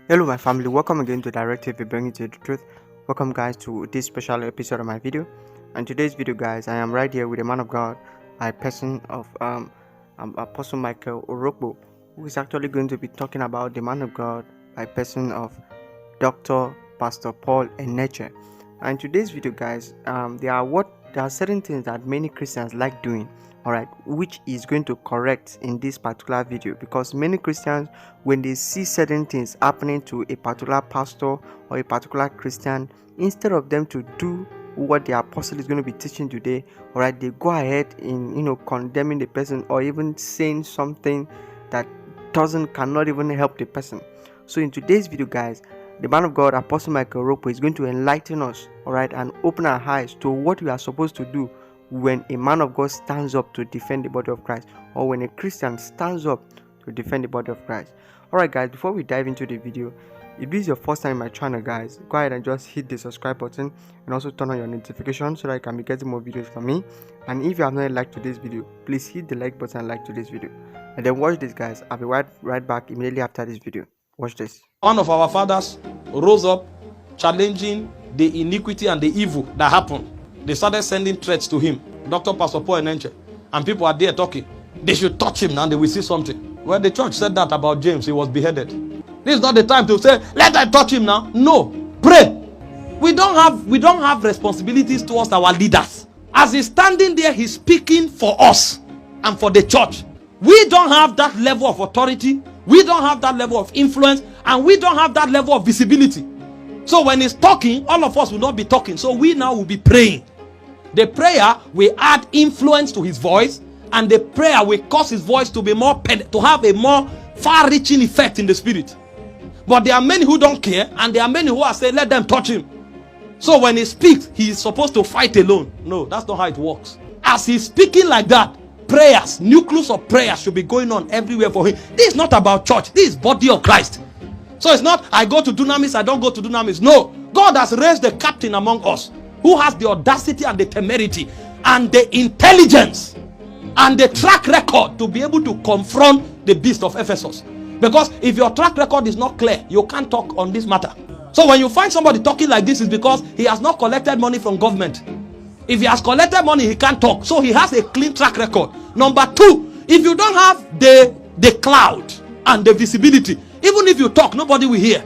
Hello my family, welcome again to Directive Bringing to the Truth. Welcome guys to this special episode of my video. And today's video guys, I am right here with a man of God, a person of Apostle Michael Orokpo, who is actually going to be talking about the man of God by person of Dr. Pastor Paul Enenche. And today's video guys, there are certain things that many Christians like doing, alright, which is going to correct in this particular video, because many Christians, when they see certain things happening to a particular pastor or a particular Christian, instead of them to do what the apostle is going to be teaching today, alright, they go ahead in condemning the person or even saying something that cannot even help the person. So in today's video guys, the man of God, Apostle Michael Orokpo, is going to enlighten us, alright, and open our eyes to what we are supposed to do when a man of God stands up to defend the body of Christ, or when a Christian stands up to defend the body of Christ. Alright guys, before we dive into the video, if this is your first time in my channel guys, go ahead and just hit the subscribe button and also turn on your notifications so that you can be getting more videos from me. And if you have not liked today's video, please hit the like button and like today's video. And then watch this guys, I'll be right back immediately after this video. Watch this. One of our fathers rose up challenging the iniquity and the evil that happened. They started sending threats to him, Dr. Pastor Paul Enenche, and people are there talking. They should touch him now, they will see something. When the church said that about James, he was beheaded. This is not the time to say, let them touch him now. No, pray. We don't have responsibilities towards our leaders. As he's standing there, he's speaking for us and for the church. We don't have that level of authority. We don't have that level of influence, and we don't have that level of visibility. So when he's talking, all of us will not be talking. So we now will be praying. The prayer will add influence to his voice, and the prayer will cause his voice to be to have a more far-reaching effect in the spirit. But there are many who don't care, and there are many who are saying, let them touch him. So when he speaks, he is supposed to fight alone. No, that's not how it works. As he's speaking like that, prayers, nucleus of prayer should be going on everywhere for him. This is not about church. This is body of Christ. So it's not, I go to Dunamis, I don't go to Dunamis. No, God has raised the captain among us who has the audacity and the temerity and the intelligence and the track record to be able to confront the beast of Ephesus. Because if your track record is not clear, you can't talk on this matter. So when you find somebody talking like this, it's because he has not collected money from government. If he has collected money, he can't talk. So he has a clean track record. Number two, if you don't have the cloud and the visibility, even if you talk, nobody will hear.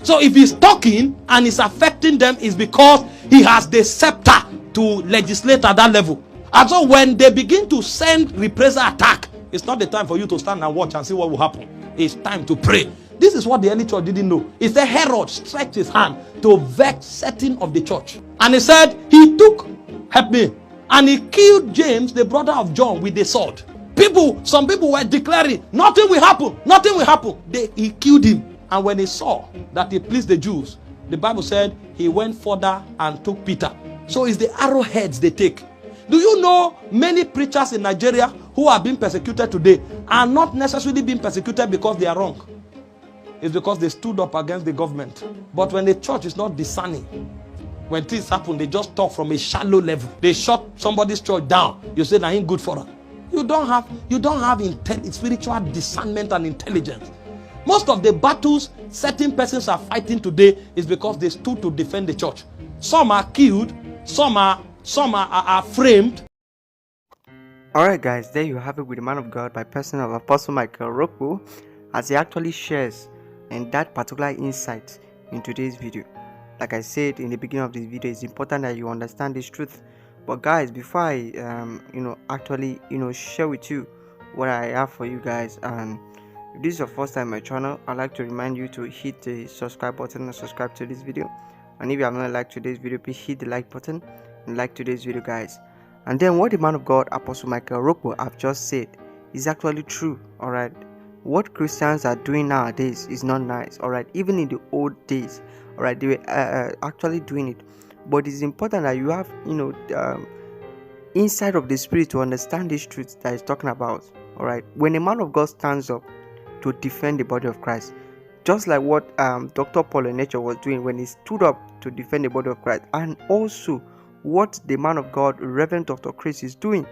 So if he's talking and it's affecting them, it's because he has the scepter to legislate at that level. And so when they begin to send reprisal attack, it's not the time for you to stand and watch and see what will happen. It's time to pray. This is what the early church didn't know. It's the Herod stretched his hand to vex certain of the church. And he said, he took, help me, and he killed James, the brother of John, with the sword. Some people were declaring, nothing will happen, nothing will happen. He killed him. And when he saw that he pleased the Jews, the Bible said he went further and took Peter. So it's the arrowheads they take. Do you know many preachers in Nigeria who are being persecuted today are not necessarily being persecuted because they are wrong? It's because they stood up against the government. But when the church is not discerning, when things happen, they just talk from a shallow level. They shut somebody's church down. You say, that ain't good for them. You don't have spiritual discernment and intelligence. Most of the battles certain persons are fighting today is because they stood to defend the church. Some are killed, some are framed. Alright guys, there you have it with the man of God by person of Apostle Michael Orokpo, as he actually shares in that particular insight in today's video. Like I said in the beginning of this video, it's important that you understand this truth. But guys, before I actually share with you what I have for you guys, and if this is your first time on my channel, I'd like to remind you to hit the subscribe button and subscribe to this video. And if you have not liked today's video, please hit the like button and like today's video guys. And then what the man of God Apostle Michael Orokpo have just said is actually true. Alright, what Christians are doing nowadays is not nice. Alright, even in the old days, alright, they were actually doing it. But it's important that you have inside of the spirit to understand this truth that he's talking about. Alright, when a man of God stands up to defend the body of Christ, just like what Dr. Paul Enenche was doing when he stood up to defend the body of Christ, and also what the man of God Reverend Dr. Chris is doing.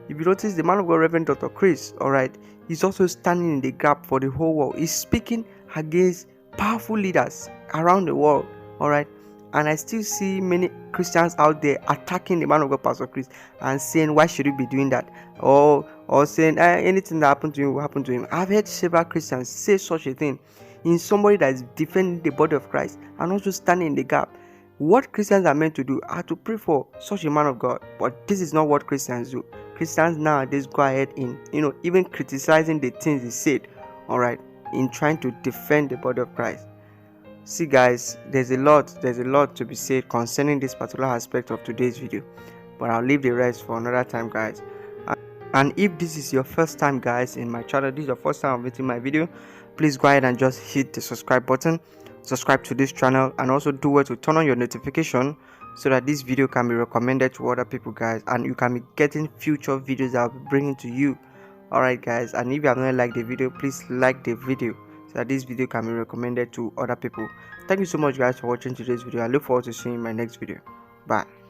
If you notice, the man of God Reverend Dr. Chris, alright, he's also standing in the gap for the whole world. He's speaking against powerful leaders around the world, all right, and I still see many Christians out there attacking the man of God, Pastor Chris, and saying, why should he be doing that? Or saying, anything that happened to him will happen to him. I've heard several Christians say such a thing in somebody that is defending the body of Christ and also standing in the gap. What Christians are meant to do are to pray for such a man of God, but this is not what Christians do. Christians nowadays go ahead in, even criticizing the things he said, all right, in trying to defend the body of Christ. See guys, there's a lot to be said concerning this particular aspect of today's video, but I'll leave the rest for another time, guys. And if this is your first time, guys, in my channel, this is your first time visiting my video, please go ahead and just hit the subscribe button, subscribe to this channel, and also do well to turn on your notification so that this video can be recommended to other people, guys, and you can be getting future videos that I'll be bringing to you. Alright guys, and if you have not liked the video, please like the video so that this video can be recommended to other people. Thank you so much, guys, for watching today's video. I look forward to seeing you in my next video. Bye.